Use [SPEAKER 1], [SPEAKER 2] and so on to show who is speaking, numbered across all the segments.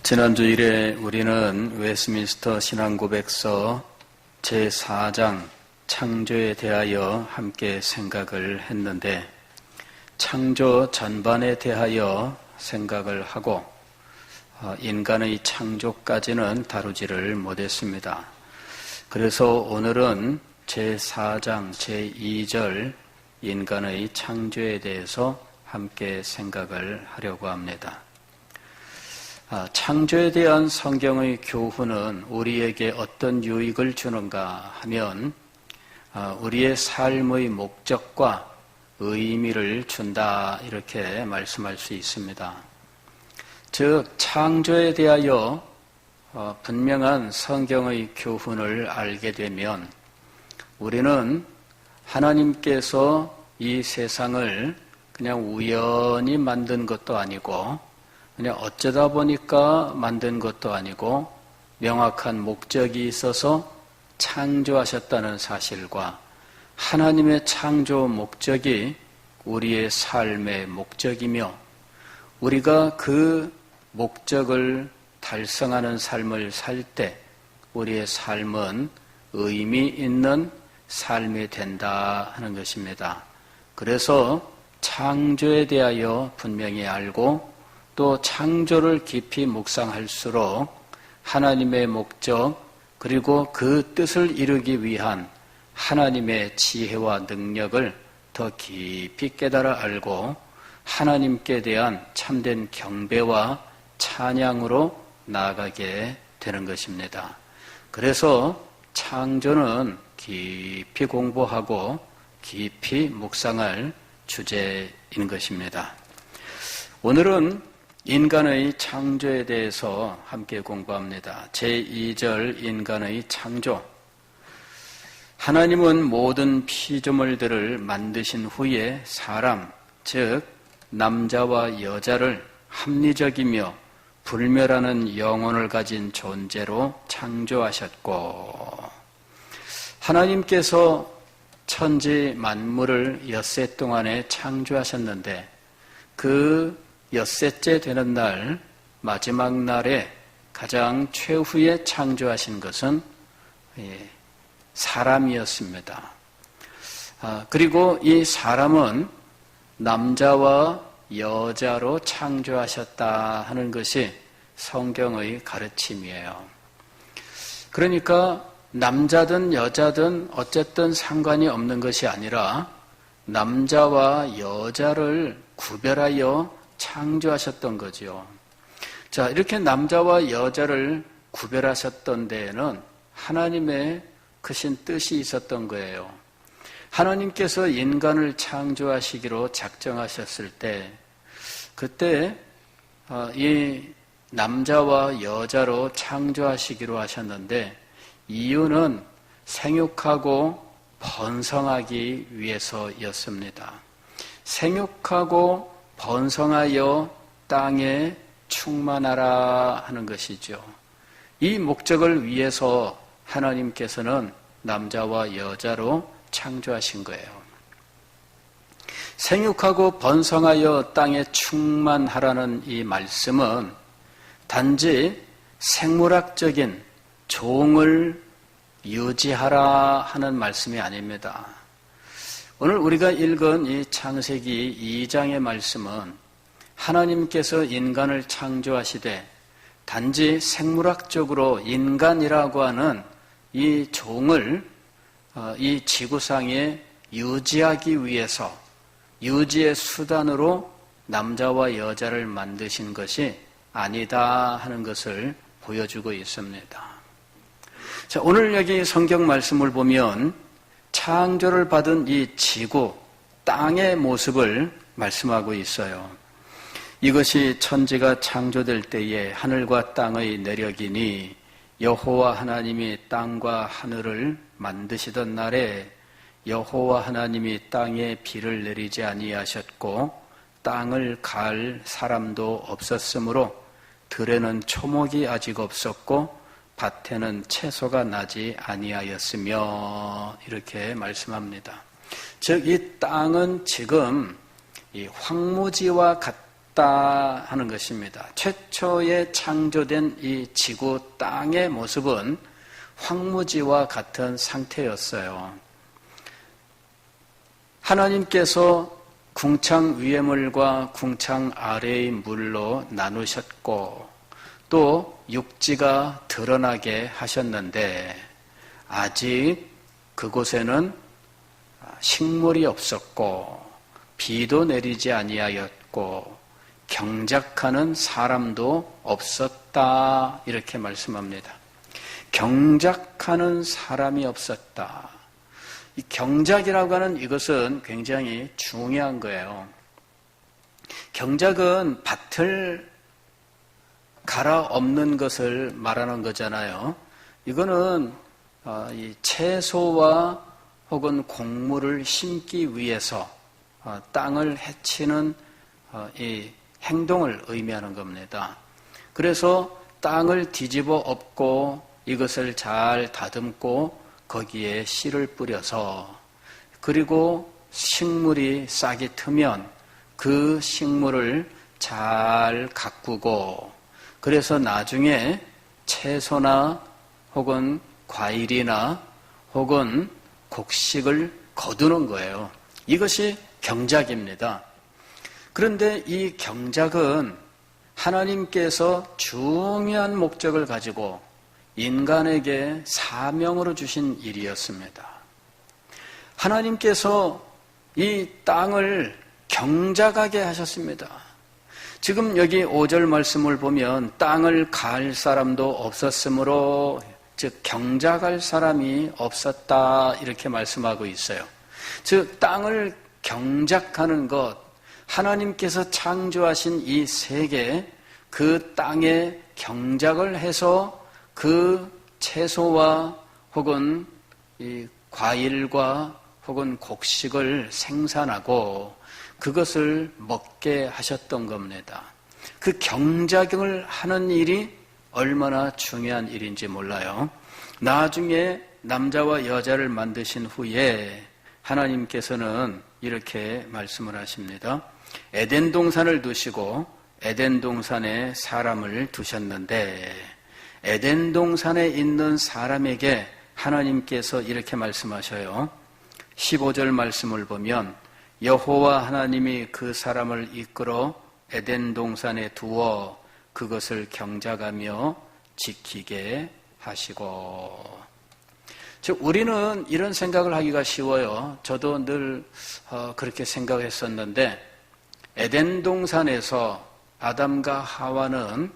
[SPEAKER 1] 지난 주일에 우리는 웨스민스터 신앙고백서 제4장 창조에 대하여 함께 생각을 했는데, 창조 전반에 대하여 생각을 하고 인간의 창조까지는 다루지를 못했습니다. 그래서 오늘은 제4장 제2절 인간의 창조에 대해서 함께 생각을 하려고 합니다. 창조에 대한 성경의 교훈은 우리에게 어떤 유익을 주는가 하면 우리의 삶의 목적과 의미를 준다, 이렇게 말씀할 수 있습니다. 즉, 창조에 대하여 분명한 성경의 교훈을 알게 되면 우리는 하나님께서 이 세상을 그냥 우연히 만든 것도 아니고 그냥 어쩌다 보니까 만든 것도 아니고 명확한 목적이 있어서 창조하셨다는 사실과 하나님의 창조 목적이 우리의 삶의 목적이며 우리가 그 목적을 달성하는 삶을 살 때 우리의 삶은 의미 있는 삶이 된다 하는 것입니다. 그래서 창조에 대하여 분명히 알고 또 창조를 깊이 묵상할수록 하나님의 목적 그리고 그 뜻을 이루기 위한 하나님의 지혜와 능력을 더 깊이 깨달아 알고 하나님께 대한 참된 경배와 찬양으로 나아가게 되는 것입니다. 그래서 창조는 깊이 공부하고 깊이 묵상할 주제인 것입니다. 오늘은 인간의 창조에 대해서 함께 공부합니다. 제2절 인간의 창조. 하나님은 모든 피조물들을 만드신 후에 사람, 즉 남자와 여자를 합리적이며 불멸하는 영혼을 가진 존재로 창조하셨고, 하나님께서 천지 만물을 엿새 동안에 창조하셨는데 그 엿새째 되는 날, 마지막 날에 가장 최후에 창조하신 것은 사람이었습니다. 그리고 이 사람은 남자와 여자로 창조하셨다 하는 것이 성경의 가르침이에요. 그러니까 남자든 여자든 어쨌든 상관이 없는 것이 아니라 남자와 여자를 구별하여 창조하셨던 거죠. 자, 이렇게 남자와 여자를 구별하셨던 데에는 하나님의 크신 뜻이 있었던 거예요. 하나님께서 인간을 창조하시기로 작정하셨을 때, 그때 이 남자와 여자로 창조하시기로 하셨는데, 이유는 생육하고 번성하기 위해서였습니다. 생육하고 번성하여 땅에 충만하라 하는 것이죠. 이 목적을 위해서 하나님께서는 남자와 여자로 창조하신 거예요. 생육하고 번성하여 땅에 충만하라는 이 말씀은 단지 생물학적인 종을 유지하라 하는 말씀이 아닙니다. 오늘 우리가 읽은 이 창세기 2장의 말씀은 하나님께서 인간을 창조하시되 단지 생물학적으로 인간이라고 하는 이 종을 이 지구상에 유지하기 위해서 유지의 수단으로 남자와 여자를 만드신 것이 아니다 하는 것을 보여주고 있습니다. 자, 오늘 여기 성경 말씀을 보면 창조를 받은 이 지구, 땅의 모습을 말씀하고 있어요. 이것이 천지가 창조될 때에 하늘과 땅의 내력이니 여호와 하나님이 땅과 하늘을 만드시던 날에 여호와 하나님이 땅에 비를 내리지 아니하셨고 땅을 갈 사람도 없었으므로 들에는 초목이 아직 없었고 밭에는 채소가 나지 아니하였으며, 이렇게 말씀합니다. 즉, 이 땅은 지금 이 황무지와 없었다 하는 것입니다. 최초에 창조된 이 지구 땅의 모습은 황무지와 같은 상태였어요. 하나님께서 궁창 위의 물과 궁창 아래의 물로 나누셨고 또 육지가 드러나게 하셨는데 아직 그곳에는 식물이 없었고 비도 내리지 아니하였고 경작하는 사람도 없었다 이렇게 말씀합니다. 경작하는 사람이 없었다. 이 경작이라고 하는 이것은 굉장히 중요한 거예요. 경작은 밭을 갈아엎는 것을 말하는 거잖아요. 이거는 이 채소와 혹은 곡물을 심기 위해서 땅을 해치는 이 행동을 의미하는 겁니다. 그래서 땅을 뒤집어 엎고 이것을 잘 다듬고 거기에 씨를 뿌려서 그리고 식물이 싹이 트면 그 식물을 잘 가꾸고 그래서 나중에 채소나 혹은 과일이나 혹은 곡식을 거두는 거예요. 이것이 경작입니다. 그런데 이 경작은 하나님께서 중요한 목적을 가지고 인간에게 사명으로 주신 일이었습니다. 하나님께서 이 땅을 경작하게 하셨습니다. 지금 여기 5절 말씀을 보면 땅을 갈 사람도 없었으므로 즉 경작할 사람이 없었다 이렇게 말씀하고 있어요. 즉 땅을 경작하는 것, 하나님께서 창조하신 이 세계, 그 땅에 경작을 해서 그 채소와 혹은 이 과일과 혹은 곡식을 생산하고 그것을 먹게 하셨던 겁니다. 그 경작을 하는 일이 얼마나 중요한 일인지 몰라요. 나중에 남자와 여자를 만드신 후에 하나님께서는 이렇게 말씀을 하십니다. 에덴 동산을 두시고 에덴 동산에 사람을 두셨는데 에덴 동산에 있는 사람에게 하나님께서 이렇게 말씀하셔요. 15절 말씀을 보면 여호와 하나님이 그 사람을 이끌어 에덴 동산에 두어 그것을 경작하며 지키게 하시고. 즉 우리는 이런 생각을 하기가 쉬워요. 저도 늘 그렇게 생각했었는데 에덴 동산에서 아담과 하와는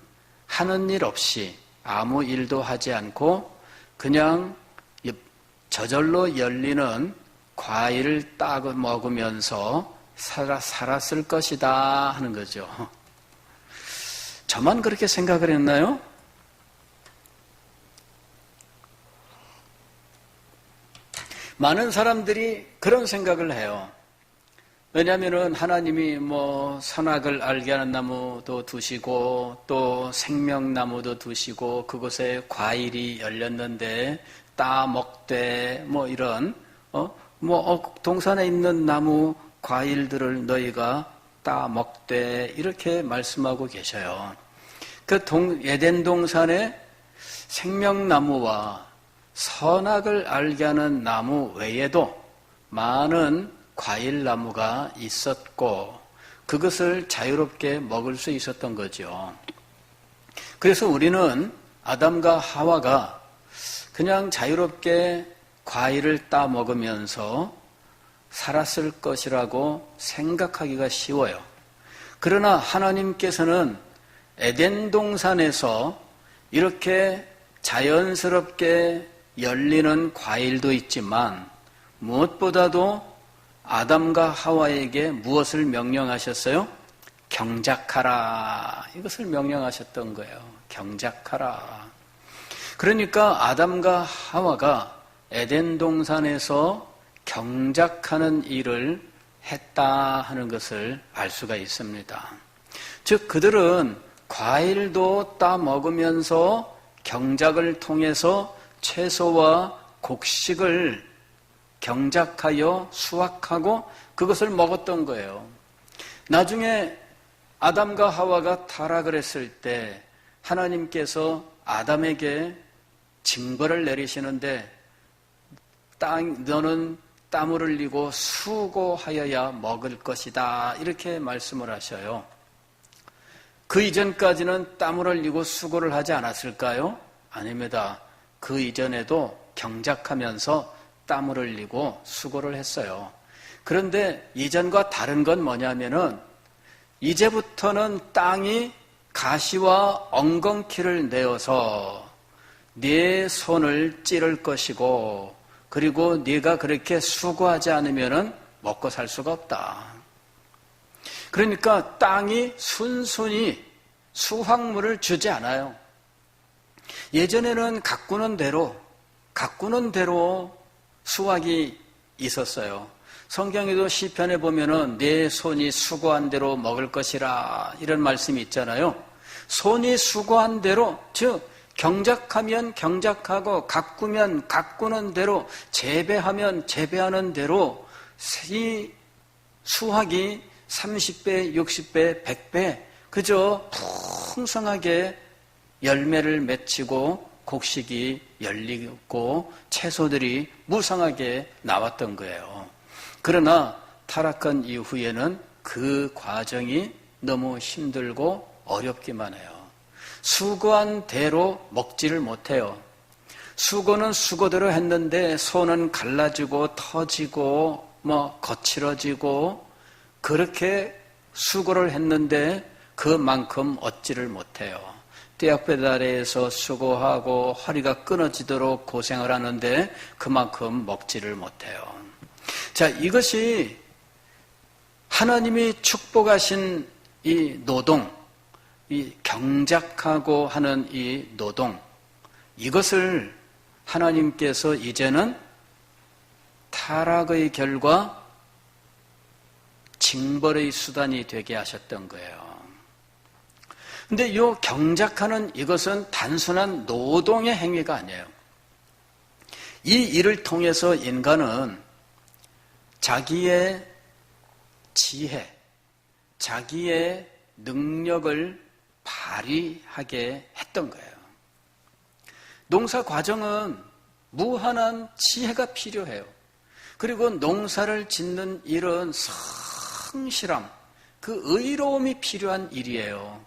[SPEAKER 1] 하는 일 없이 아무 일도 하지 않고 그냥 저절로 열리는 과일을 따 먹으면서 살았을 것이다 하는 거죠. 저만 그렇게 생각을 했나요? 많은 사람들이 그런 생각을 해요. 왜냐하면 하나님이 선악을 알게 하는 나무도 두시고 또 생명나무도 두시고 그곳에 과일이 열렸는데 따 먹되 이런 동산에 있는 나무 과일들을 너희가 따 먹되 이렇게 말씀하고 계셔요. 그 에덴 동산에 생명나무와 선악을 알게 하는 나무 외에도 많은 과일나무가 있었고 그것을 자유롭게 먹을 수 있었던 거죠. 그래서 우리는 아담과 하와가 그냥 자유롭게 과일을 따 먹으면서 살았을 것이라고 생각하기가 쉬워요. 그러나 하나님께서는 에덴 동산에서 이렇게 자연스럽게 열리는 과일도 있지만 무엇보다도 아담과 하와에게 무엇을 명령하셨어요? 경작하라. 이것을 명령하셨던 거예요. 경작하라. 그러니까 아담과 하와가 에덴 동산에서 경작하는 일을 했다 하는 것을 알 수가 있습니다. 즉 그들은 과일도 따 먹으면서 경작을 통해서 채소와 곡식을 경작하여 수확하고 그것을 먹었던 거예요. 나중에 아담과 하와가 타락을 했을 때 하나님께서 아담에게 징벌을 내리시는데 너는 땀을 흘리고 수고하여야 먹을 것이다 이렇게 말씀을 하셔요. 그 이전까지는 땀을 흘리고 수고를 하지 않았을까요? 아닙니다. 그 이전에도 경작하면서 땀을 흘리고 수고를 했어요. 그런데 이전과 다른 건 뭐냐면은 이제부터는 땅이 가시와 엉겅퀴를 내어서 네 손을 찌를 것이고 그리고 네가 그렇게 수고하지 않으면은 먹고 살 수가 없다. 그러니까 땅이 순순히 수확물을 주지 않아요. 예전에는 가꾸는 대로 수확이 있었어요. 성경에도 시편에 보면은 내 손이 수고한 대로 먹을 것이라 이런 말씀이 있잖아요. 손이 수고한 대로, 즉 경작하면 경작하고 가꾸면 가꾸는 대로 재배하면 재배하는 대로 이 수확이 30배, 60배, 100배 그저 풍성하게 열매를 맺히고 곡식이 열리고 채소들이 무성하게 나왔던 거예요. 그러나 타락한 이후에는 그 과정이 너무 힘들고 어렵기만 해요. 수고한 대로 먹지를 못해요. 수고는 수고대로 했는데 손은 갈라지고 터지고 거칠어지고 그렇게 수고를 했는데 그만큼 얻지를 못해요. 떼약볕 아래에서 수고하고 허리가 끊어지도록 고생을 하는데 그만큼 먹지를 못해요. 자, 이것이 하나님이 축복하신 이 노동, 이 경작하고 하는 이 노동, 이것을 하나님께서 이제는 타락의 결과 징벌의 수단이 되게 하셨던 거예요. 근데 이 경작하는 이것은 단순한 노동의 행위가 아니에요. 이 일을 통해서 인간은 자기의 지혜, 자기의 능력을 발휘하게 했던 거예요. 농사 과정은 무한한 지혜가 필요해요. 그리고 농사를 짓는 일은 성실함, 그 의로움이 필요한 일이에요.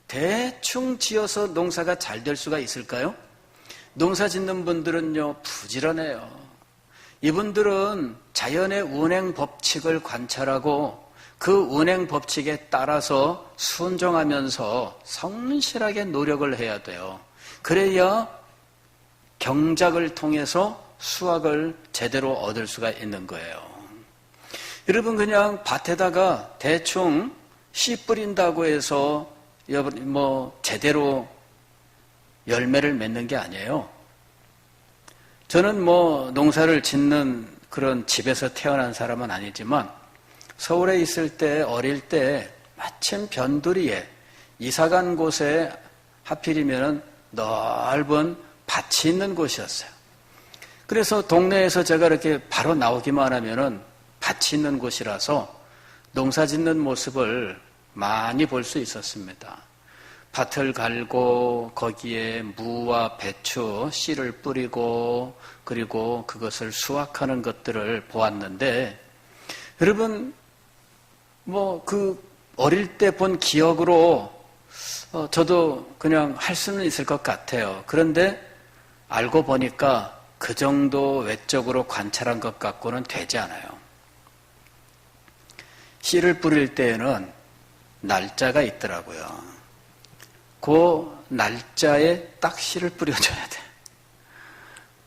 [SPEAKER 1] 대충 지어서 농사가 잘 될 수가 있을까요? 농사 짓는 분들은요, 부지런해요. 이분들은 자연의 운행 법칙을 관찰하고 그 운행 법칙에 따라서 순종하면서 성실하게 노력을 해야 돼요. 그래야 경작을 통해서 수확을 제대로 얻을 수가 있는 거예요. 여러분, 그냥 밭에다가 대충 씨 뿌린다고 해서 제대로 열매를 맺는 게 아니에요. 저는 농사를 짓는 그런 집에서 태어난 사람은 아니지만 서울에 있을 때 어릴 때 마침 변두리에 이사간 곳에 하필이면 넓은 밭이 있는 곳이었어요. 그래서 동네에서 제가 이렇게 바로 나오기만 하면은 밭이 있는 곳이라서 농사 짓는 모습을 많이 볼 수 있었습니다. 밭을 갈고 거기에 무와 배추, 씨를 뿌리고 그리고 그것을 수확하는 것들을 보았는데 여러분 그 어릴 때 본 기억으로 저도 그냥 할 수는 있을 것 같아요. 그런데 알고 보니까 그 정도 외적으로 관찰한 것 갖고는 되지 않아요. 씨를 뿌릴 때에는 날짜가 있더라고요. 그 날짜에 딱 씨를 뿌려줘야 돼.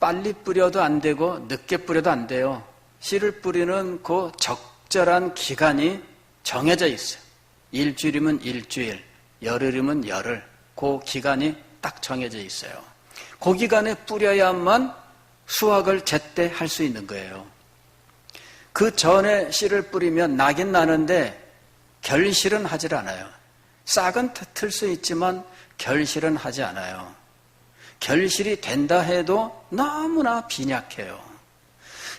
[SPEAKER 1] 빨리 뿌려도 안 되고 늦게 뿌려도 안 돼요. 씨를 뿌리는 그 적절한 기간이 정해져 있어요. 일주일이면 일주일, 열흘이면 열흘. 그 기간이 딱 정해져 있어요. 그 기간에 뿌려야만 수확을 제때 할 수 있는 거예요. 그 전에 씨를 뿌리면 나긴 나는데 결실은 하질 않아요. 싹은 틀 수 있지만 결실은 하지 않아요. 결실이 된다 해도 너무나 빈약해요.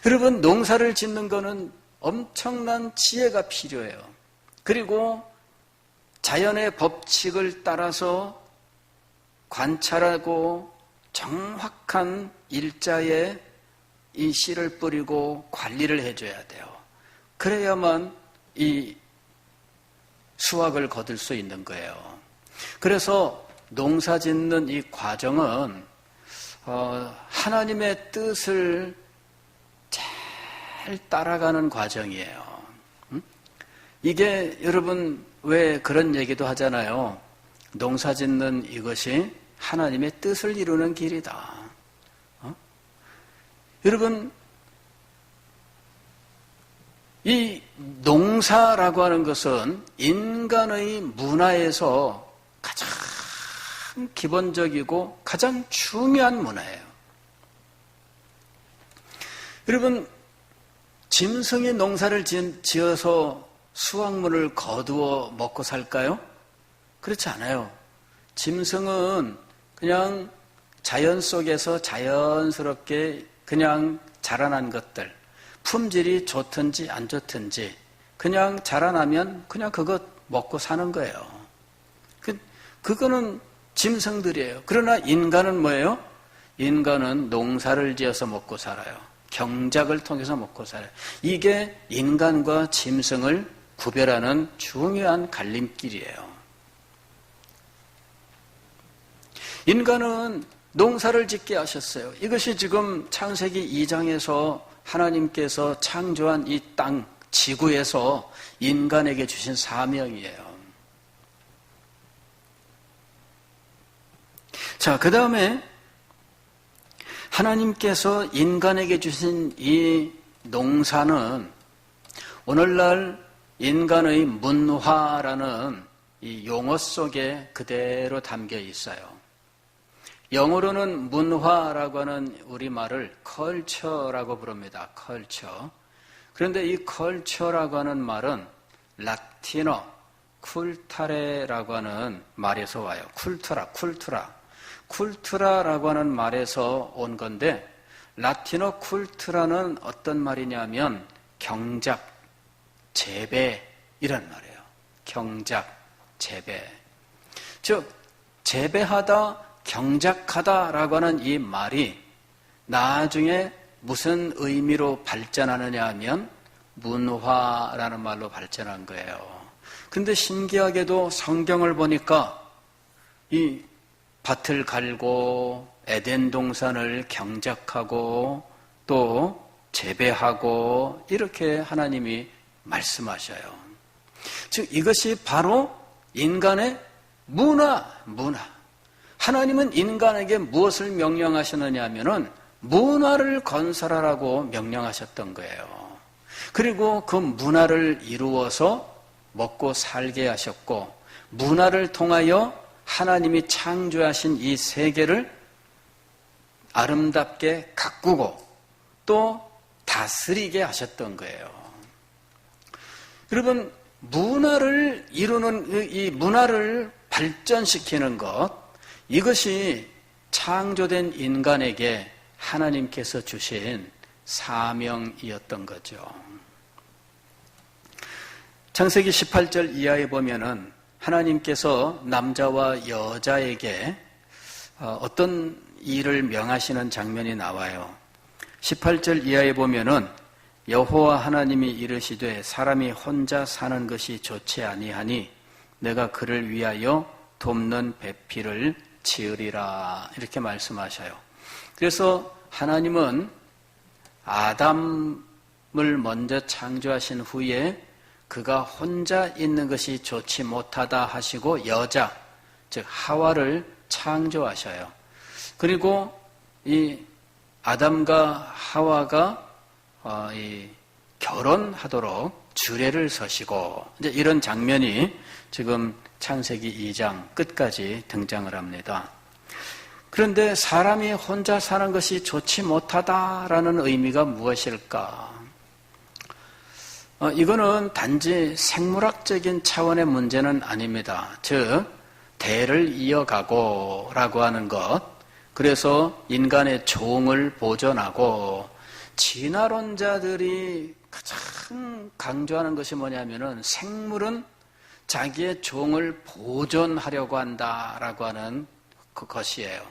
[SPEAKER 1] 여러분, 농사를 짓는 거는 엄청난 지혜가 필요해요. 그리고 자연의 법칙을 따라서 관찰하고 정확한 일자에 이 씨를 뿌리고 관리를 해줘야 돼요. 그래야만 이 수확을 거둘 수 있는 거예요. 그래서 농사 짓는 이 과정은 하나님의 뜻을 잘 따라가는 과정이에요. 이게 여러분 왜 그런 얘기도 하잖아요. 농사 짓는 이것이 하나님의 뜻을 이루는 길이다. 여러분, 이 농사라고 하는 것은 인간의 문화에서 가장 기본적이고 가장 중요한 문화예요. 여러분, 짐승이 농사를 지어서 수확물을 거두어 먹고 살까요? 그렇지 않아요. 짐승은 그냥 자연 속에서 자연스럽게 그냥 자라난 것들, 품질이 좋든지 안 좋든지 그냥 자라나면 그냥 그것 먹고 사는 거예요. 그거는 짐승들이에요. 그러나 인간은 뭐예요? 인간은 농사를 지어서 먹고 살아요. 경작을 통해서 먹고 살아요. 이게 인간과 짐승을 구별하는 중요한 갈림길이에요. 인간은 농사를 짓게 하셨어요. 이것이 지금 창세기 2장에서 하나님께서 창조한 이 땅, 지구에서 인간에게 주신 사명이에요. 자, 그 다음에 하나님께서 인간에게 주신 이 농사는 오늘날 인간의 문화라는 이 용어 속에 그대로 담겨 있어요. 영어로는 문화라고 하는 우리말을 컬처라고 부릅니다. 컬처. 그런데 이 컬처라고 하는 말은 라틴어 쿨타레라고 하는 말에서 와요. 쿨투라라고 하는 말에서 온 건데, 라틴어 쿨투라는 어떤 말이냐면 경작, 재배 이란 말이에요. 경작, 재배. 즉 재배하다, 경작하다라고 하는 이 말이 나중에 무슨 의미로 발전하느냐 하면 문화라는 말로 발전한 거예요. 근데 신기하게도 성경을 보니까 이 밭을 갈고 에덴 동산을 경작하고 또 재배하고 이렇게 하나님이 말씀하셔요. 즉 이것이 바로 인간의 문화. 하나님은 인간에게 무엇을 명령하셨느냐 하면은 문화를 건설하라고 명령하셨던 거예요. 그리고 그 문화를 이루어서 먹고 살게 하셨고, 문화를 통하여 하나님이 창조하신 이 세계를 아름답게 가꾸고 또 다스리게 하셨던 거예요. 여러분, 문화를 이루는, 이 문화를 발전시키는 것, 이것이 창조된 인간에게 하나님께서 주신 사명이었던 거죠. 창세기 18절 이하에 보면은 하나님께서 남자와 여자에게 어떤 일을 명하시는 장면이 나와요. 18절 이하에 보면은 여호와 하나님이 이르시되 사람이 혼자 사는 것이 좋지 아니하니 내가 그를 위하여 돕는 배필을 지으리라, 이렇게 말씀하셔요. 그래서 하나님은 아담을 먼저 창조하신 후에 그가 혼자 있는 것이 좋지 못하다 하시고 여자, 즉 하와를 창조하셔요. 그리고 이 아담과 하와가 결혼하도록 주례를 서시고, 이제 이런 장면이 지금 창세기 2장 끝까지 등장을 합니다. 그런데 사람이 혼자 사는 것이 좋지 못하다라는 의미가 무엇일까? 이거는 단지 생물학적인 차원의 문제는 아닙니다. 즉, 대를 이어가고 라고 하는 것, 그래서 인간의 종을 보존하고, 진화론자들이 가장 강조하는 것이 뭐냐면은 생물은 자기의 종을 보존하려고 한다라고 하는 그것이에요.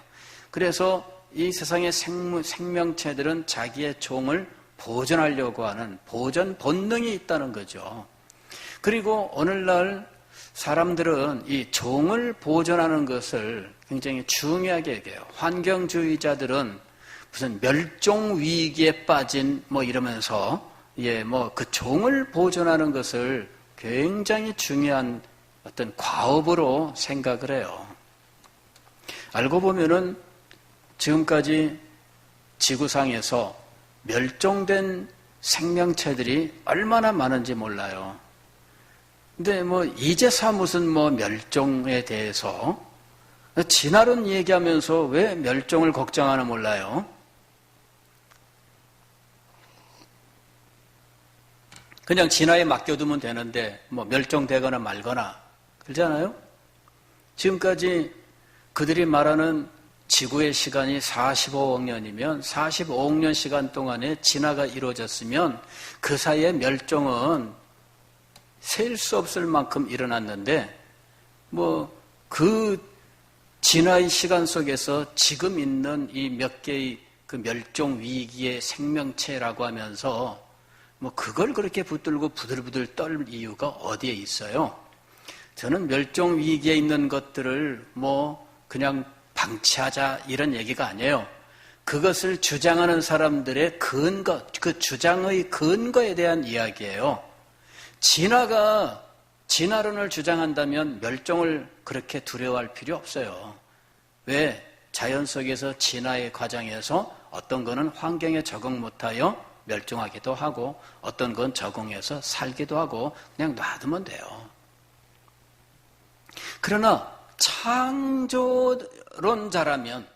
[SPEAKER 1] 그래서 이 세상의 생명체들은 자기의 종을 보존하려고 하는 보존 본능이 있다는 거죠. 그리고 오늘날 사람들은 이 종을 보존하는 것을 굉장히 중요하게 여겨요. 환경주의자들은 무슨 멸종 위기에 빠진 이러면서 그 종을 보존하는 것을 굉장히 중요한 어떤 과업으로 생각을 해요. 알고 보면은 지금까지 지구상에서 멸종된 생명체들이 얼마나 많은지 몰라요. 근데 이제서 무슨 멸종에 대해서 진화론 얘기하면서 왜 멸종을 걱정하나 몰라요. 그냥 진화에 맡겨두면 되는데 멸종되거나 말거나 그러잖아요. 지금까지 그들이 말하는 지구의 시간이 45억 년이면 45억 년 시간 동안에 진화가 이루어졌으면 그 사이에 멸종은 셀 수 없을 만큼 일어났는데 그 진화의 시간 속에서 지금 있는 이 몇 개의 그 멸종 위기의 생명체라고 하면서 그걸 그렇게 붙들고 부들부들 떨 이유가 어디에 있어요? 저는 멸종 위기에 있는 것들을 그냥 방치하자 이런 얘기가 아니에요. 그것을 주장하는 사람들의 근거, 그 주장의 근거에 대한 이야기예요. 진화론을 주장한다면 멸종을 그렇게 두려워할 필요 없어요. 왜? 자연 속에서 진화의 과정에서 어떤 거는 환경에 적응 못하여 멸종하기도 하고 어떤 건 적응해서 살기도 하고 그냥 놔두면 돼요. 그러나 창조론자라면,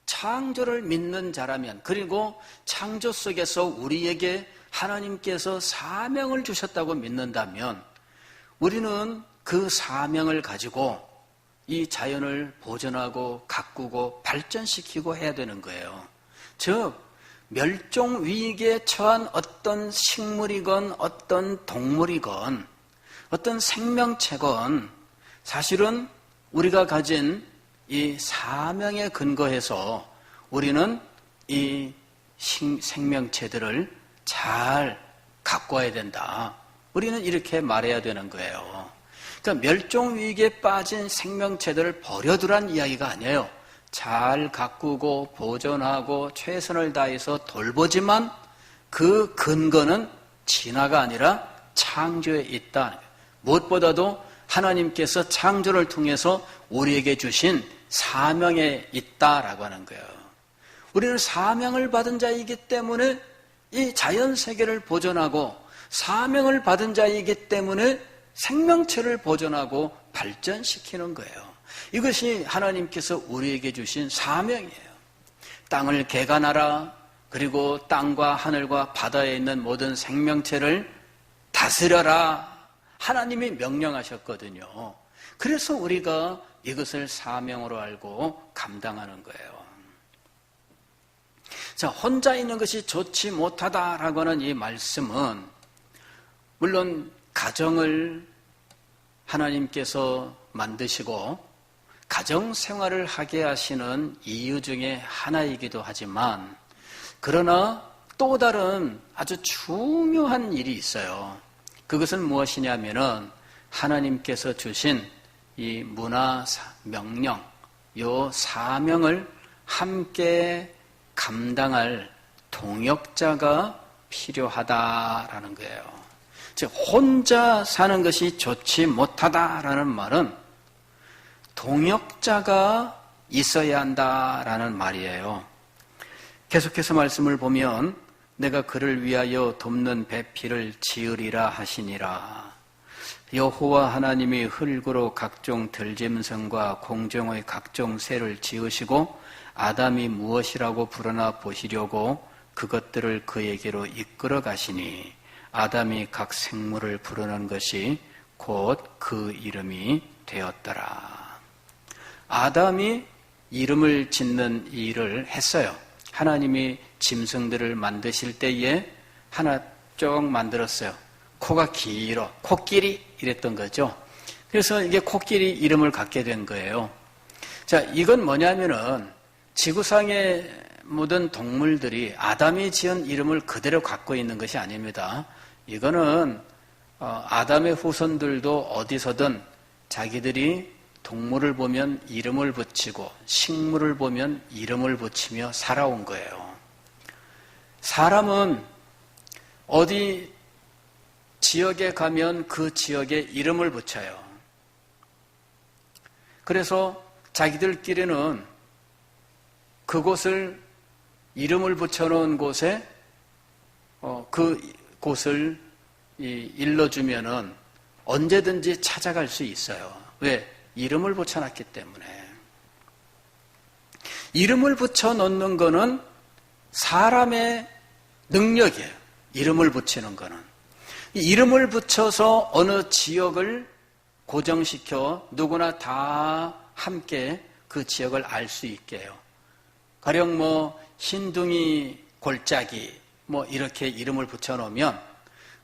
[SPEAKER 1] 창조를 믿는 자라면, 그리고 창조 속에서 우리에게 하나님께서 사명을 주셨다고 믿는다면 우리는 그 사명을 가지고 이 자연을 보존하고 가꾸고 발전시키고 해야 되는 거예요. 즉 멸종 위기에 처한 어떤 식물이건 어떤 동물이건 어떤 생명체건 사실은 우리가 가진 이 사명에 근거해서 우리는 이 생명체들을 잘 가꿔야 된다. 우리는 이렇게 말해야 되는 거예요. 그러니까 멸종 위기에 빠진 생명체들을 버려두란 이야기가 아니에요. 잘 가꾸고 보존하고 최선을 다해서 돌보지만 그 근거는 진화가 아니라 창조에 있다. 무엇보다도 하나님께서 창조를 통해서 우리에게 주신 사명에 있다라고 하는 거예요. 우리는 사명을 받은 자이기 때문에 이 자연 세계를 보존하고 사명을 받은 자이기 때문에 생명체를 보존하고 발전시키는 거예요. 이것이 하나님께서 우리에게 주신 사명이에요. 땅을 개간하라. 그리고 땅과 하늘과 바다에 있는 모든 생명체를 다스려라. 하나님이 명령하셨거든요. 그래서 우리가 이것을 사명으로 알고 감당하는 거예요. 자, 혼자 있는 것이 좋지 못하다라고 하는 이 말씀은 물론 가정을 하나님께서 만드시고 가정 생활을 하게 하시는 이유 중에 하나이기도 하지만 그러나 또 다른 아주 중요한 일이 있어요. 그것은 무엇이냐면은 하나님께서 주신 이 문화 명령, 요 사명을 함께 감당할 동역자가 필요하다라는 거예요. 즉 혼자 사는 것이 좋지 못하다라는 말은 동역자가 있어야 한다라는 말이에요. 계속해서 말씀을 보면 내가 그를 위하여 돕는 배필을 지으리라 하시니라. 여호와 하나님이 흙으로 각종 들짐승과 공중의 각종 새를 지으시고 아담이 무엇이라고 부르나 보시려고 그것들을 그에게로 이끌어 가시니 아담이 각 생물을 부르는 것이 곧 그 이름이 되었더라. 아담이 이름을 짓는 일을 했어요. 하나님이 짐승들을 만드실 때에 하나 쭉 만들었어요. 코가 길어. 코끼리 이랬던 거죠. 그래서 이게 코끼리 이름을 갖게 된 거예요. 자, 이건 뭐냐면은 지구상의 모든 동물들이 아담이 지은 이름을 그대로 갖고 있는 것이 아닙니다. 이거는 아담의 후손들도 어디서든 자기들이 동물을 보면 이름을 붙이고 식물을 보면 이름을 붙이며 살아온 거예요. 사람은 어디 지역에 가면 그 지역에 이름을 붙여요. 그래서 자기들끼리는 그곳을 이름을 붙여놓은 곳에 그 곳을 일러주면은 언제든지 찾아갈 수 있어요. 왜? 이름을 붙여놨기 때문에. 이름을 붙여놓는 거는 사람의 능력이에요. 이름을 붙이는 거는. 이름을 붙여서 어느 지역을 고정시켜 누구나 다 함께 그 지역을 알 수 있게 해요. 가령 뭐 흰둥이 골짜기 뭐 이렇게 이름을 붙여놓으면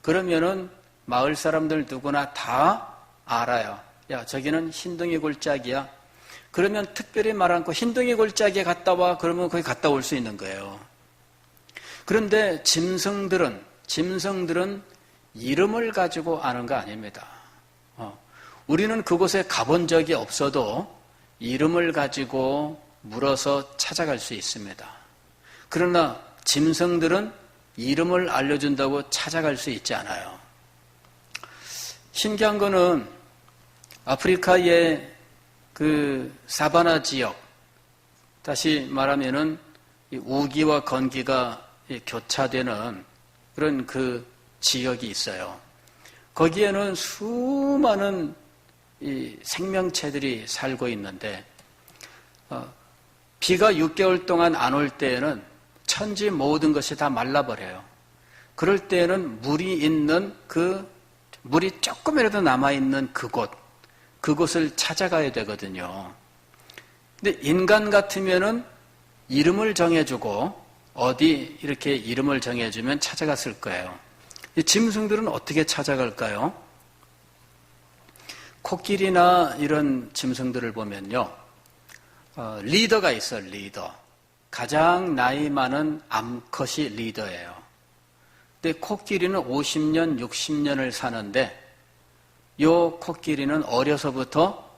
[SPEAKER 1] 그러면은 마을 사람들 누구나 다 알아요. 야, 저기는 흰둥이 골짜기야. 그러면 특별히 말 않고 흰둥이 골짜기에 갔다 와. 그러면 거기 갔다 올 수 있는 거예요. 그런데 짐승들은 이름을 가지고 아는 거 아닙니다. 우리는 그곳에 가본 적이 없어도 이름을 가지고 물어서 찾아갈 수 있습니다. 그러나 짐승들은 이름을 알려준다고 찾아갈 수 있지 않아요. 신기한 거는 아프리카의 그 사바나 지역, 다시 말하면은 우기와 건기가 교차되는 그런 그 지역이 있어요. 거기에는 수많은 이 생명체들이 살고 있는데 비가 6개월 동안 안 올 때에는 천지 모든 것이 다 말라버려요. 그럴 때에는 물이 있는 물이 조금이라도 남아있는 그곳을 찾아가야 되거든요. 근데 인간 같으면은 이름을 정해주고 어디 이렇게 이름을 정해주면 찾아갔을 거예요. 이 짐승들은 어떻게 찾아갈까요? 코끼리나 이런 짐승들을 보면요. 리더가 있어요, 리더. 가장 나이 많은 암컷이 리더예요. 근데 코끼리는 50년, 60년을 사는데 요 코끼리는 어려서부터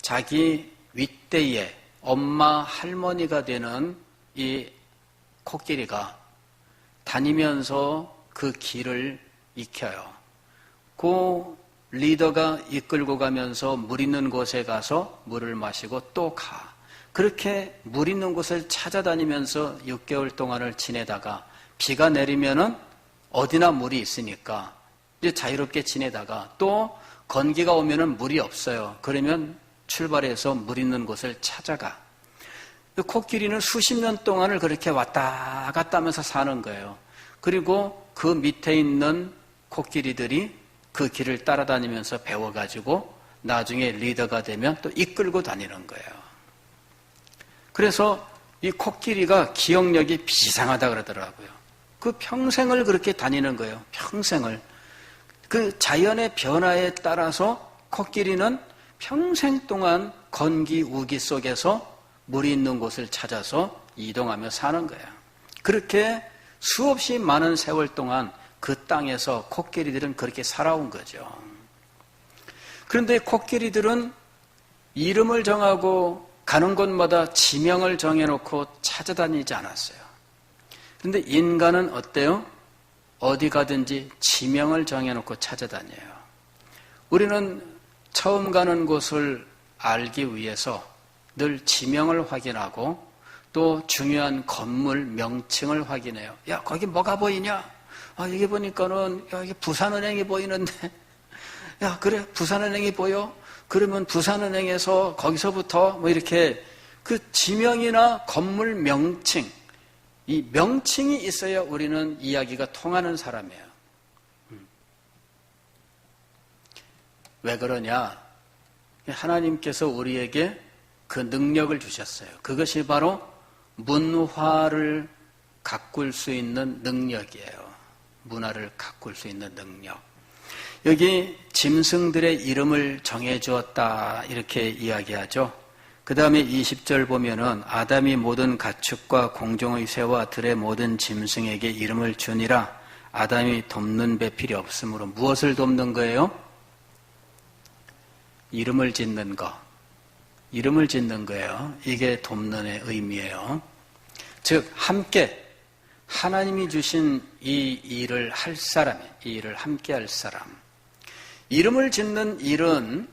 [SPEAKER 1] 자기 윗대에 엄마, 할머니가 되는 이 코끼리가 다니면서 그 길을 익혀요. 그 리더가 이끌고 가면서 물 있는 곳에 가서 물을 마시고 또 가. 그렇게 물 있는 곳을 찾아다니면서 6개월 동안을 지내다가 비가 내리면은 어디나 물이 있으니까 이제 자유롭게 지내다가 또 건기가 오면은 물이 없어요. 그러면 출발해서 물 있는 곳을 찾아가. 코끼리는 수십 년 동안을 그렇게 왔다 갔다 하면서 사는 거예요. 그리고 그 밑에 있는 코끼리들이 그 길을 따라다니면서 배워가지고 나중에 리더가 되면 또 이끌고 다니는 거예요. 그래서 이 코끼리가 기억력이 비상하다 그러더라고요. 그 평생을 그렇게 다니는 거예요. 평생을. 그 자연의 변화에 따라서 코끼리는 평생 동안 건기, 우기 속에서 물이 있는 곳을 찾아서 이동하며 사는 거예요. 그렇게 수없이 많은 세월 동안 그 땅에서 코끼리들은 그렇게 살아온 거죠. 그런데 코끼리들은 이름을 정하고 가는 곳마다 지명을 정해놓고 찾아다니지 않았어요. 그런데 인간은 어때요? 어디 가든지 지명을 정해놓고 찾아다녀요. 우리는 처음 가는 곳을 알기 위해서 늘 지명을 확인하고 또 중요한 건물 명칭을 확인해요. 야, 거기 뭐가 보이냐? 여기 보니까는 여기 부산은행이 보이는데 야, 그래 부산은행이 보여? 그러면 부산은행에서 거기서부터 뭐 이렇게 그 지명이나 건물 명칭, 이 명칭이 있어야 우리는 이야기가 통하는 사람이에요. 왜 그러냐? 하나님께서 우리에게 그 능력을 주셨어요. 그것이 바로 문화를 가꿀 수 있는 능력이에요. 문화를 가꿀 수 있는 능력. 여기 짐승들의 이름을 정해주었다 이렇게 이야기하죠. 그 다음에 20절 보면은 아담이 모든 가축과 공중의 새와 들의 모든 짐승에게 이름을 주니라. 아담이 돕는 배 필요 없으므로. 무엇을 돕는 거예요? 이름을 짓는 거. 이름을 짓는 거예요. 이게 돕는의 의미예요. 즉 함께 하나님이 주신 이 일을 할 사람이, 이 일을 함께 할 사람. 이름을 짓는 일은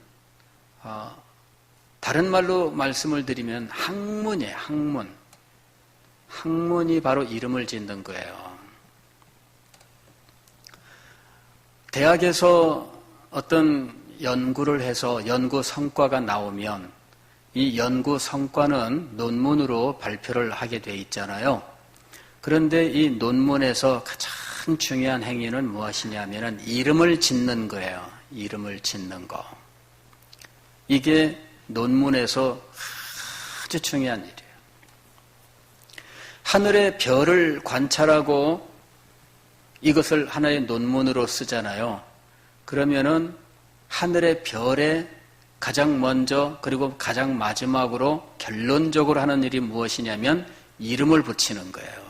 [SPEAKER 1] 다른 말로 말씀을 드리면 학문이에요. 학문. 학문이 바로 이름을 짓는 거예요. 대학에서 어떤 연구를 해서 연구 성과가 나오면 이 연구 성과는 논문으로 발표를 하게 돼 있잖아요. 그런데 이 논문에서 가장 중요한 행위는 무엇이냐면 이름을 짓는 거예요. 이름을 짓는 거. 이게 논문에서 아주 중요한 일이에요. 하늘의 별을 관찰하고 이것을 하나의 논문으로 쓰잖아요. 그러면은 하늘의 별에 가장 먼저 그리고 가장 마지막으로 결론적으로 하는 일이 무엇이냐면 이름을 붙이는 거예요.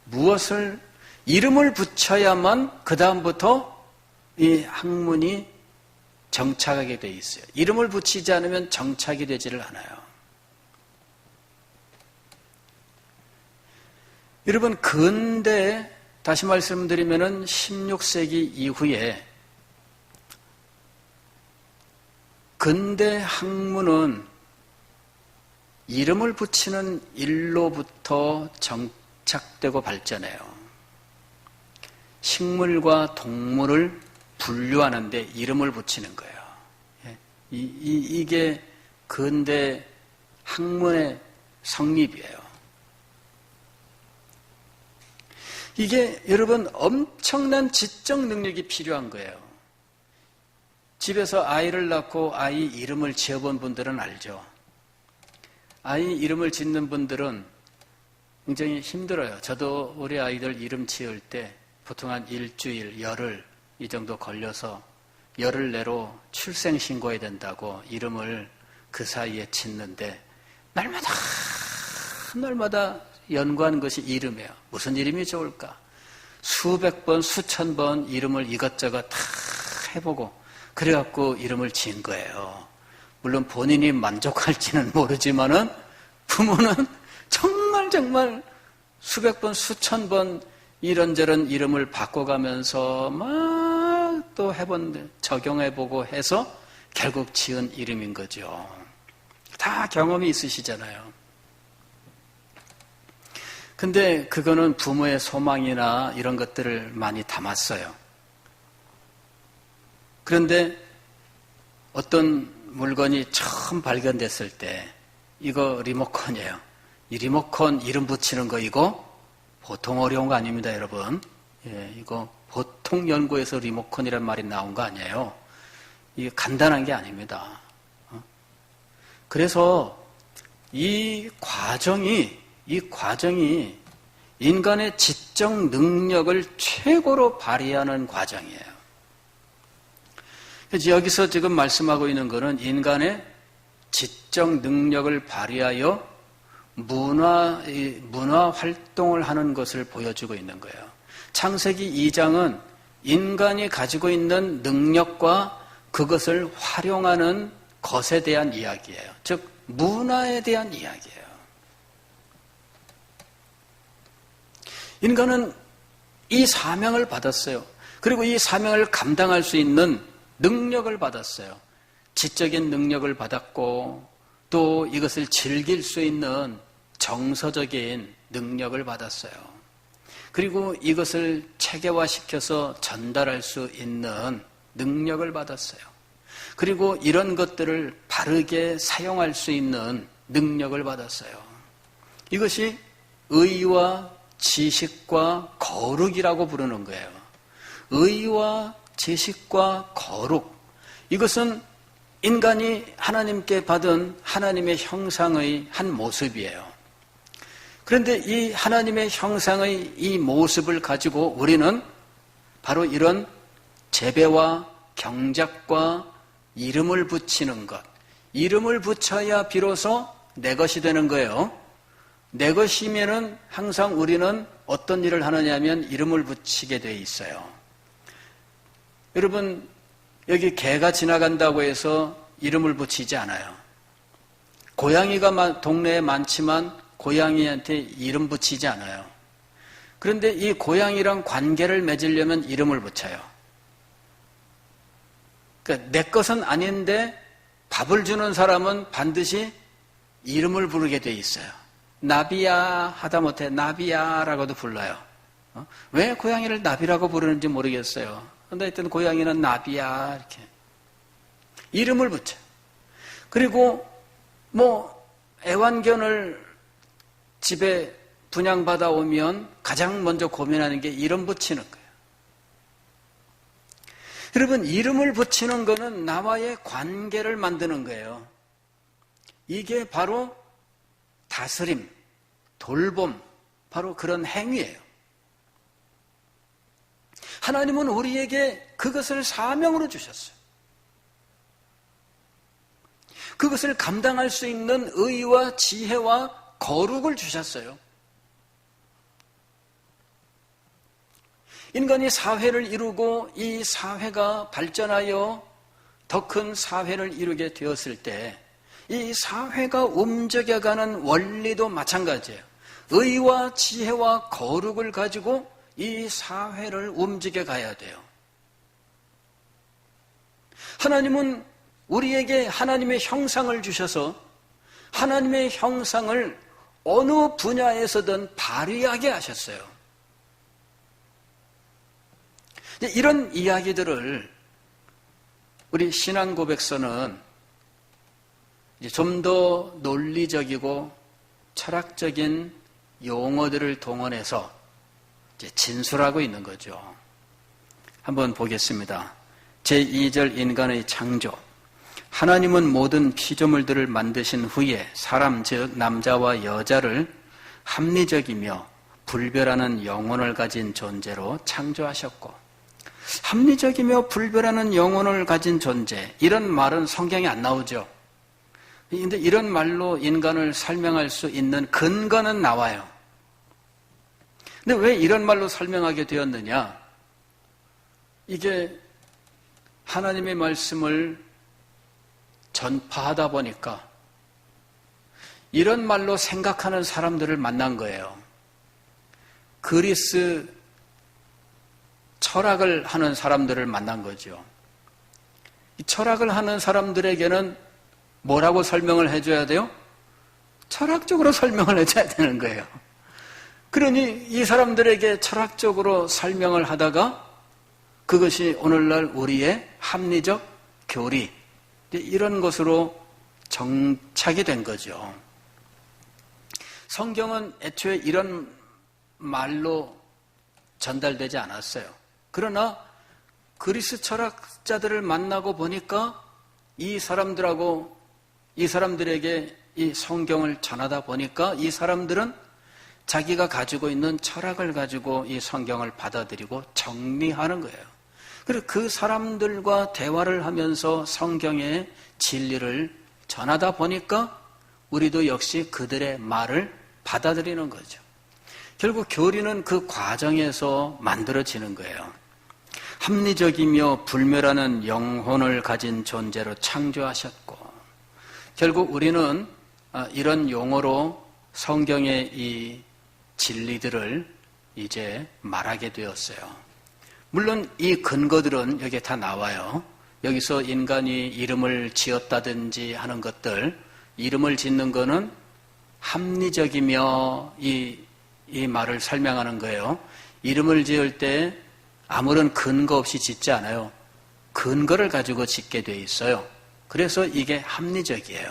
[SPEAKER 1] 무엇을 이름을 붙여야만 그 다음부터 이 학문이 정착하게 돼 있어요. 이름을 붙이지 않으면 정착이 되지를 않아요. 여러분 근대 다시 말씀드리면은 16세기 이후에 근대 학문은 이름을 붙이는 일로부터 정착되고 발전해요. 식물과 동물을 분류하는데 이름을 붙이는 거예요. 이게 근대 학문의 성립이에요. 이게 여러분 엄청난 지적 능력이 필요한 거예요. 집에서 아이를 낳고 아이 이름을 지어본 분들은 알죠. 아이 이름을 짓는 분들은 굉장히 힘들어요. 저도 우리 아이들 이름 지을 때 보통 한 일주일, 열흘 이 정도 걸려서 열흘 내로 출생 신고해야 된다고 이름을 그 사이에 짓는데 날마다 연구하는 것이 이름이에요. 무슨 이름이 좋을까? 수백 번, 수천 번 이름을 이것저것 다 해보고 그래갖고 이름을 지은 거예요. 물론 본인이 만족할지는 모르지만은 부모는 정말 수백 번, 수천 번 이런저런 이름을 바꿔가면서 막 또 적용해보고 해서 결국 지은 이름인 거죠. 다 경험이 있으시잖아요. 근데 그거는 부모의 소망이나 이런 것들을 많이 담았어요. 그런데 어떤 물건이 처음 발견됐을 때 이거 리모컨이에요. 이 리모컨 이름 붙이는 거 이거 보통 어려운 거 아닙니다, 여러분. 예, 이거 보통 연구에서 리모컨이란 말이 나온 거 아니에요. 이게 간단한 게 아닙니다. 그래서 이 과정이 인간의 지적 능력을 최고로 발휘하는 과정이에요. 그래서 여기서 지금 말씀하고 있는 것은 인간의 지적 능력을 발휘하여 문화 활동을 하는 것을 보여주고 있는 거예요. 창세기 2장은 인간이 가지고 있는 능력과 그것을 활용하는 것에 대한 이야기예요. 즉 문화에 대한 이야기예요. 인간은 이 사명을 받았어요. 그리고 이 사명을 감당할 수 있는 능력을 받았어요. 지적인 능력을 받았고 또 이것을 즐길 수 있는 정서적인 능력을 받았어요. 그리고 이것을 체계화시켜서 전달할 수 있는 능력을 받았어요. 그리고 이런 것들을 바르게 사용할 수 있는 능력을 받았어요. 이것이 의와 지식과 거룩이라고 부르는 거예요. 의와 지식과 거룩. 이것은 인간이 하나님께 받은 하나님의 형상의 한 모습이에요. 그런데 이 하나님의 형상의 이 모습을 가지고 우리는 바로 이런 재배와 경작과 이름을 붙이는 것. 이름을 붙여야 비로소 내 것이 되는 거예요. 내 것이면은 항상 우리는 어떤 일을 하느냐 하면 이름을 붙이게 돼 있어요. 여러분, 여기 개가 지나간다고 해서 이름을 붙이지 않아요. 고양이가 동네에 많지만 고양이한테 이름 붙이지 않아요. 그런데 이 고양이랑 관계를 맺으려면 이름을 붙여요. 그러니까 내 것은 아닌데 밥을 주는 사람은 반드시 이름을 부르게 돼 있어요. 나비야 하다못해 나비야라고도 불러요. 왜 고양이를 나비라고 부르는지 모르겠어요. 그런데 하여튼 고양이는 나비야 이렇게 이름을 붙여요. 그리고 애완견을 집에 분양받아 오면 가장 먼저 고민하는 게 이름 붙이는 거예요. 여러분, 이름을 붙이는 거는 나와의 관계를 만드는 거예요. 이게 바로 다스림, 돌봄, 바로 그런 행위예요. 하나님은 우리에게 그것을 사명으로 주셨어요. 그것을 감당할 수 있는 의와 지혜와 거룩을 주셨어요. 인간이 사회를 이루고 이 사회가 발전하여 더 큰 사회를 이루게 되었을 때 이 사회가 움직여가는 원리도 마찬가지예요. 의와 지혜와 거룩을 가지고 이 사회를 움직여 가야 돼요. 하나님은 우리에게 하나님의 형상을 주셔서 하나님의 형상을 어느 분야에서든 발휘하게 하셨어요. 이런 이야기들을 우리 신앙 고백서는 좀 더 논리적이고 철학적인 용어들을 동원해서 진술하고 있는 거죠. 한번 보겠습니다. 제2절 인간의 창조. 하나님은 모든 피조물들을 만드신 후에 사람 즉 남자와 여자를 합리적이며 불별하는 영혼을 가진 존재로 창조하셨고, 합리적이며 불별하는 영혼을 가진 존재, 이런 말은 성경에 안 나오죠. 그런데 이런 말로 인간을 설명할 수 있는 근거는 나와요. 근데 왜 이런 말로 설명하게 되었느냐? 이게 하나님의 말씀을 전파하다 보니까 이런 말로 생각하는 사람들을 만난 거예요. 그리스 철학을 하는 사람들을 만난 거죠. 이 철학을 하는 사람들에게는 뭐라고 설명을 해줘야 돼요? 철학적으로 설명을 해줘야 되는 거예요. 그러니 이 사람들에게 철학적으로 설명을 하다가 그것이 오늘날 우리의 합리적 교리, 이런 것으로 정착이 된 거죠. 성경은 애초에 이런 말로 전달되지 않았어요. 그러나 그리스 철학자들을 만나고 보니까 이 사람들에게 이 성경을 전하다 보니까 이 사람들은 자기가 가지고 있는 철학을 가지고 이 성경을 받아들이고 정리하는 거예요. 그리고 그 사람들과 대화를 하면서 성경의 진리를 전하다 보니까 우리도 역시 그들의 말을 받아들이는 거죠. 결국 교리는 그 과정에서 만들어지는 거예요. 합리적이며 불멸하는 영혼을 가진 존재로 창조하셨고, 결국 우리는 이런 용어로 성경의 이 진리들을 이제 말하게 되었어요. 물론 이 근거들은 여기에 다 나와요. 여기서 인간이 이름을 지었다든지 하는 것들, 이름을 짓는 거는 합리적이며 이 말을 설명하는 거예요. 이름을 지을 때 아무런 근거 없이 짓지 않아요. 근거를 가지고 짓게 돼 있어요. 그래서 이게 합리적이에요.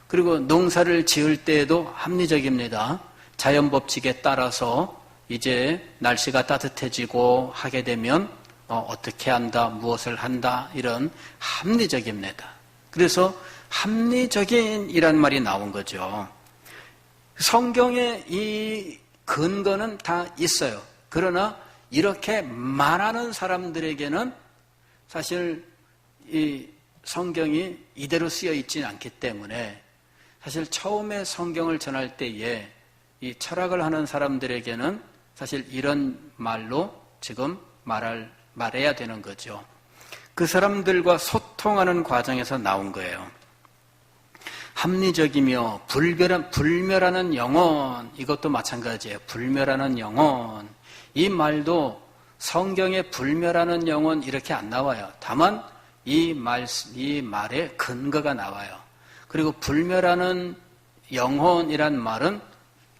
[SPEAKER 1] 그리고 농사를 지을 때에도 합리적입니다. 자연 법칙에 따라서 이제 날씨가 따뜻해지고 하게 되면 어떻게 한다, 무엇을 한다, 이런 합리적입니다. 그래서 합리적인이란 말이 나온 거죠. 성경에 이 근거는 다 있어요. 그러나 이렇게 말하는 사람들에게는 사실 이 성경이 이대로 쓰여 있지는 않기 때문에 사실 처음에 성경을 전할 때에 이 철학을 하는 사람들에게는 사실 이런 말로 지금 말해야 되는 거죠. 그 사람들과 소통하는 과정에서 나온 거예요. 합리적이며 불멸하는 영혼, 이것도 마찬가지예요. 불멸하는 영혼. 이 말도 성경에 불멸하는 영혼 이렇게 안 나와요. 다만 이 말에 근거가 나와요. 그리고 불멸하는 영혼이란 말은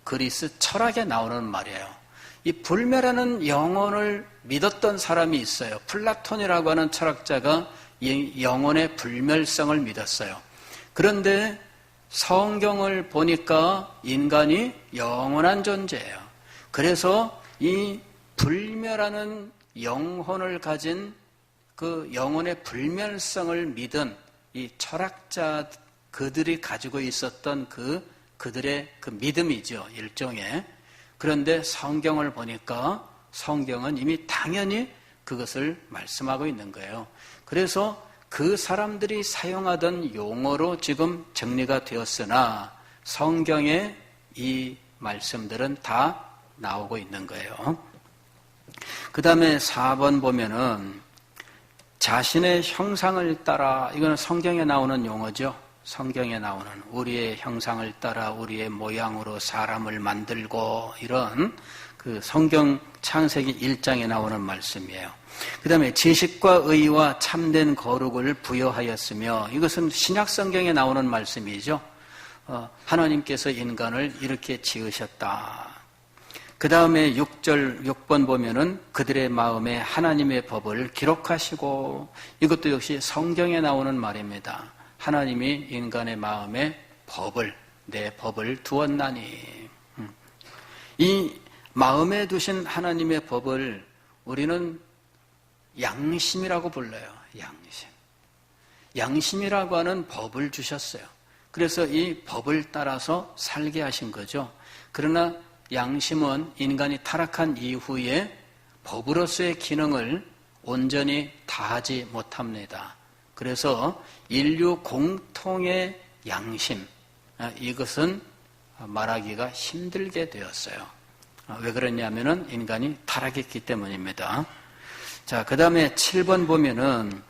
[SPEAKER 1] 그리스 철학에 나오는 말이에요. 이 불멸하는 영혼을 믿었던 사람이 있어요. 플라톤이라고 하는 철학자가 영혼의 불멸성을 믿었어요. 그런데 성경을 보니까 인간이 영원한 존재예요. 그래서 이 불멸하는 영혼을 가진 그 영혼의 불멸성을 믿은 이 철학자 그들이 가지고 있었던 그들의 그 믿음이죠. 일종의. 그런데 성경을 보니까 성경은 이미 당연히 그것을 말씀하고 있는 거예요. 그래서 그 사람들이 사용하던 용어로 지금 정리가 되었으나 성경에 이 말씀들은 다 나오고 있는 거예요. 그 다음에 4번 보면은 자신의 형상을 따라, 이거는 성경에 나오는 용어죠. 성경에 나오는 우리의 형상을 따라 우리의 모양으로 사람을 만들고, 이런 그 성경 창세기 1장에 나오는 말씀이에요. 그 다음에 지식과 의와 참된 거룩을 부여하였으며, 이것은 신약 성경에 나오는 말씀이죠. 하나님께서 인간을 이렇게 지으셨다. 그 다음에 6번 보면은 그들의 마음에 하나님의 법을 기록하시고, 이것도 역시 성경에 나오는 말입니다. 하나님이 인간의 마음에 내 법을 두었나니. 이 마음에 두신 하나님의 법을 우리는 양심이라고 불러요. 양심. 양심이라고 하는 법을 주셨어요. 그래서 이 법을 따라서 살게 하신 거죠. 그러나 양심은 인간이 타락한 이후에 법으로서의 기능을 온전히 다하지 못합니다. 그래서 인류 공통의 양심, 이것은 말하기가 힘들게 되었어요. 왜 그러냐면은 인간이 타락했기 때문입니다. 자, 그 다음에 7번 보면은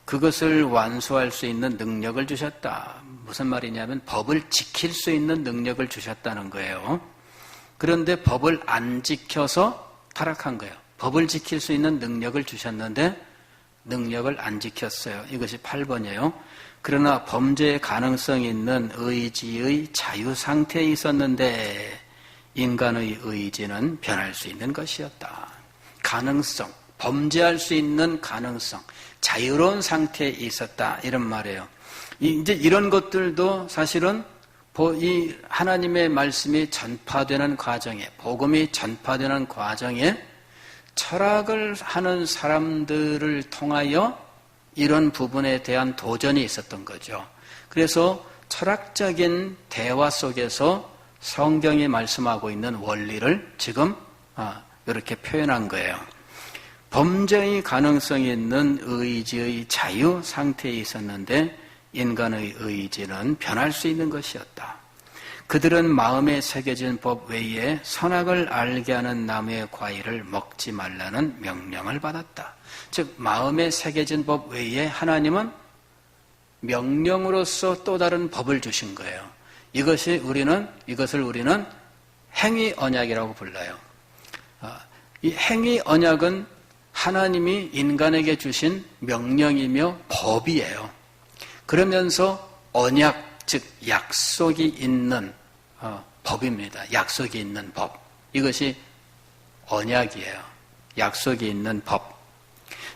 [SPEAKER 1] 그것을 완수할 수 있는 능력을 주셨다. 무슨 말이냐면 법을 지킬 수 있는 능력을 주셨다는 거예요. 그런데 법을 안 지켜서 타락한 거예요. 법을 지킬 수 있는 능력을 주셨는데 능력을 안 지켰어요. 이것이 8번이에요. 그러나 범죄의 가능성이 있는 의지의 자유 상태에 있었는데 인간의 의지는 변할 수 있는 것이었다. 가능성, 범죄할 수 있는 가능성, 자유로운 상태에 있었다. 이런 말이에요. 이제 이런 것들도 사실은 이 하나님의 말씀이 전파되는 과정에, 복음이 전파되는 과정에 철학을 하는 사람들을 통하여 이런 부분에 대한 도전이 있었던 거죠. 그래서 철학적인 대화 속에서 성경이 말씀하고 있는 원리를 지금 이렇게 표현한 거예요. 범죄의 가능성이 있는 의지의 자유 상태에 있었는데 인간의 의지는 변할 수 있는 것이었다. 그들은 마음에 새겨진 법 외에 선악을 알게 하는 나무의 과일을 먹지 말라는 명령을 받았다. 즉 마음에 새겨진 법 외에 하나님은 명령으로서 또 다른 법을 주신 거예요. 이것을 우리는 행위 언약이라고 불러요. 이 행위 언약은 하나님이 인간에게 주신 명령이며 법이에요. 그러면서 언약, 즉 약속이 있는 법입니다. 약속이 있는 법. 이것이 언약이에요. 약속이 있는 법.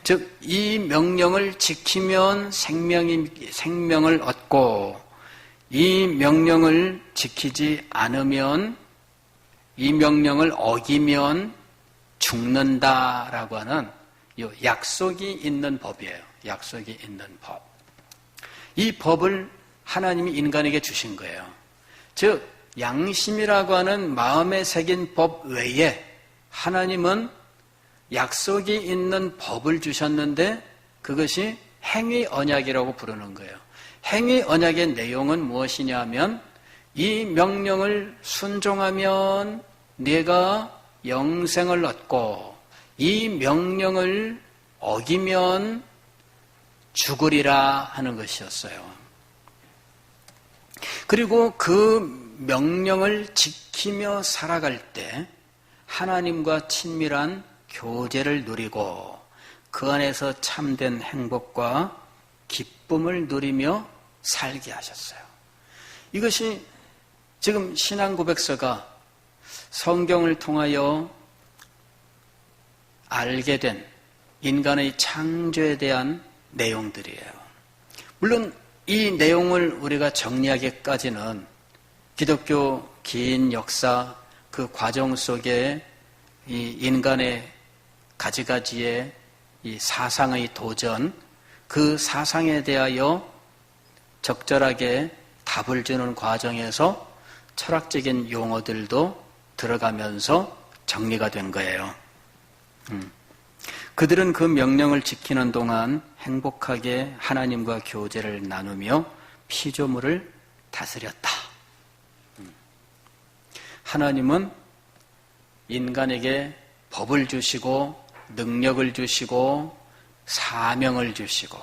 [SPEAKER 1] 즉 이 명령을 지키면 생명을 얻고, 이 명령을 지키지 않으면, 이 명령을 어기면 죽는다라고 하는 이 약속이 있는 법이에요. 약속이 있는 법. 이 법을 하나님이 인간에게 주신 거예요. 즉 양심이라고 하는 마음에 새긴 법 외에 하나님은 약속이 있는 법을 주셨는데 그것이 행위 언약이라고 부르는 거예요. 행위 언약의 내용은 무엇이냐 하면 이 명령을 순종하면 네가 영생을 얻고 이 명령을 어기면 죽으리라 하는 것이었어요. 그리고 그 명령을 지키며 살아갈 때 하나님과 친밀한 교제를 누리고 그 안에서 참된 행복과 기쁨을 누리며 살게 하셨어요. 이것이 지금 신앙고백서가 성경을 통하여 알게 된 인간의 창조에 대한 내용들이에요. 물론 이 내용을 우리가 정리하기까지는 기독교 긴 역사 그 과정 속에 이 인간의 가지가지의 이 사상의 도전, 그 사상에 대하여 적절하게 답을 주는 과정에서 철학적인 용어들도 들어가면서 정리가 된 거예요. 그들은 그 명령을 지키는 동안 행복하게 하나님과 교제를 나누며 피조물을 다스렸다. 하나님은 인간에게 법을 주시고 능력을 주시고 사명을 주시고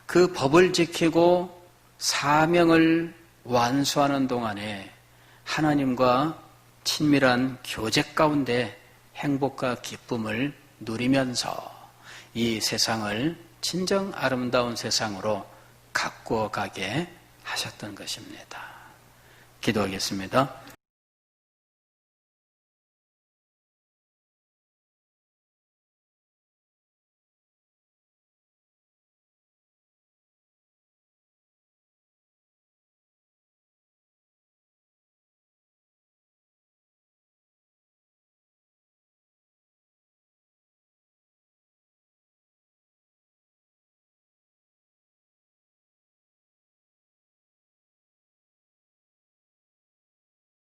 [SPEAKER 1] 그 법을 지키고 사명을 완수하는 동안에 하나님과 친밀한 교제 가운데 행복과 기쁨을 누리면서 이 세상을 진정 아름다운 세상으로 가꾸어 가게 하셨던 것입니다. 기도하겠습니다.